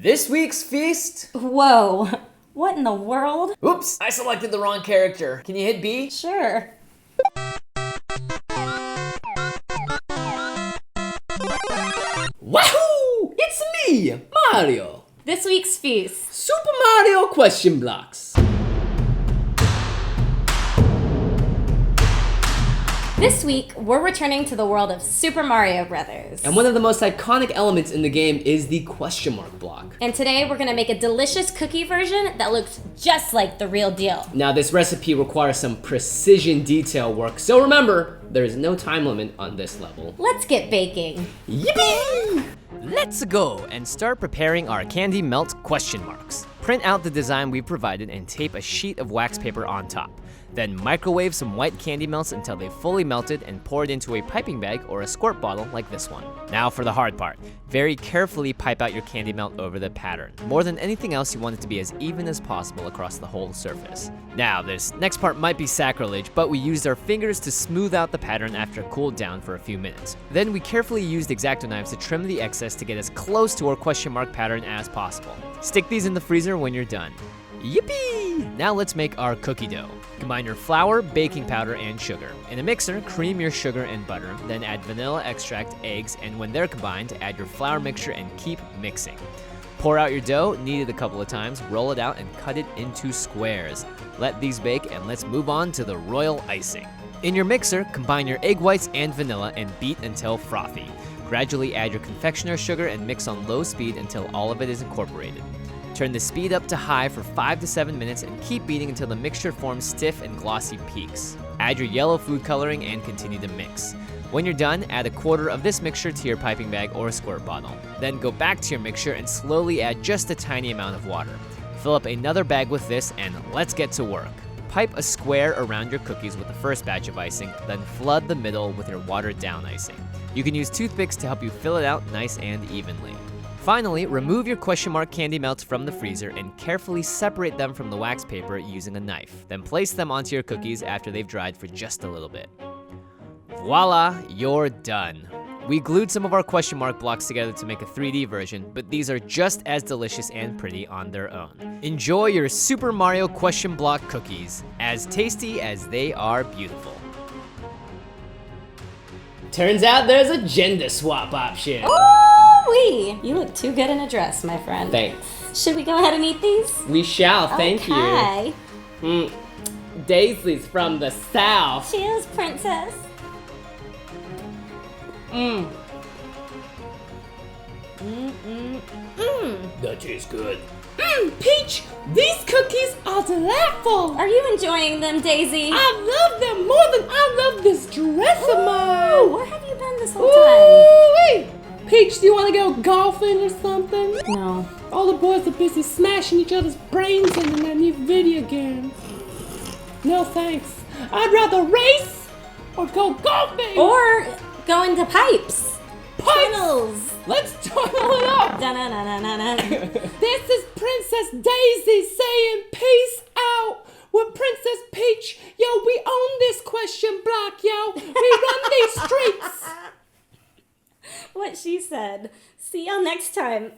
This week's feast? Whoa, what in the world? Oops, I selected the wrong character. Can you hit B? Sure. Wahoo! It's me, Mario. This week's feast. Super Mario question blocks. This week, we're returning to the world of Super Mario Brothers. And one of the most iconic elements in the game is the question mark block. And today, we're gonna make a delicious cookie version that looks just like the real deal. Now, this recipe requires some precision detail work, so remember, there is no time limit on this level. Let's get baking. Yippee! Let's go and start preparing our candy melt question marks. Print out the design we provided and tape a sheet of wax paper on top. Then microwave some white candy melts until they fully melted and pour it into a piping bag or a squirt bottle like this one. Now for the hard part. Very carefully pipe out your candy melt over the pattern. More than anything else, you want it to be as even as possible across the whole surface. Now, this next part might be sacrilege, but we used our fingers to smooth out the pattern after it cooled down for a few minutes. Then we carefully used X-acto knives to trim the excess to get as close to our question mark pattern as possible. Stick these in the freezer when you're done. Yippee! Now let's make our cookie dough. Combine your flour, baking powder, and sugar. In a mixer, cream your sugar and butter, then add vanilla extract, eggs, and when they're combined, add your flour mixture and keep mixing. Pour out your dough, knead it a couple of times, roll it out, and cut it into squares. Let these bake, and let's move on to the royal icing. In your mixer, combine your egg whites and vanilla and beat until frothy. Gradually add your confectioner sugar and mix on low speed until all of it is incorporated. Turn the speed up to high for 5 to 7 minutes and keep beating until the mixture forms stiff and glossy peaks. Add your yellow food coloring and continue to mix. When you're done, add a quarter of this mixture to your piping bag or a squirt bottle. Then go back to your mixture and slowly add just a tiny amount of water. Fill up another bag with this and let's get to work. Pipe a square around your cookies with the first batch of icing, then flood the middle with your watered down icing. You can use toothpicks to help you fill it out nice and evenly. Finally, remove your question mark candy melts from the freezer and carefully separate them from the wax paper using a knife. Then place them onto your cookies after they've dried for just a little bit. Voila, you're done. We glued some of our question mark blocks together to make a 3D version, but these are just as delicious and pretty on their own. Enjoy your Super Mario question block cookies, as tasty as they are beautiful. Turns out there's a gender swap option. Ooh-wee! You look too good in a dress, my friend. Thanks. Should we go ahead and eat these? We shall, thank Okay. you. Daisy's from the south. Cheers, princess. That tastes good. Peach, these cookies are delightful. Are you enjoying them, Daisy? I love them more than I love this dress of mine. Ooh, where have you been this whole time? Ooh-wee. Peach, do you want to go golfing or something? No. All the boys are busy smashing each other's brains in that new video game. No thanks. I'd rather race or go golfing. Or go into pipes. Tunnels. Let's tunnel it up. Da-na-na-na-na-na. This is Princess Daisy saying peace out with Princess Peach. Yo, we own this question block, yo. We run these streets. What she said. See y'all next time.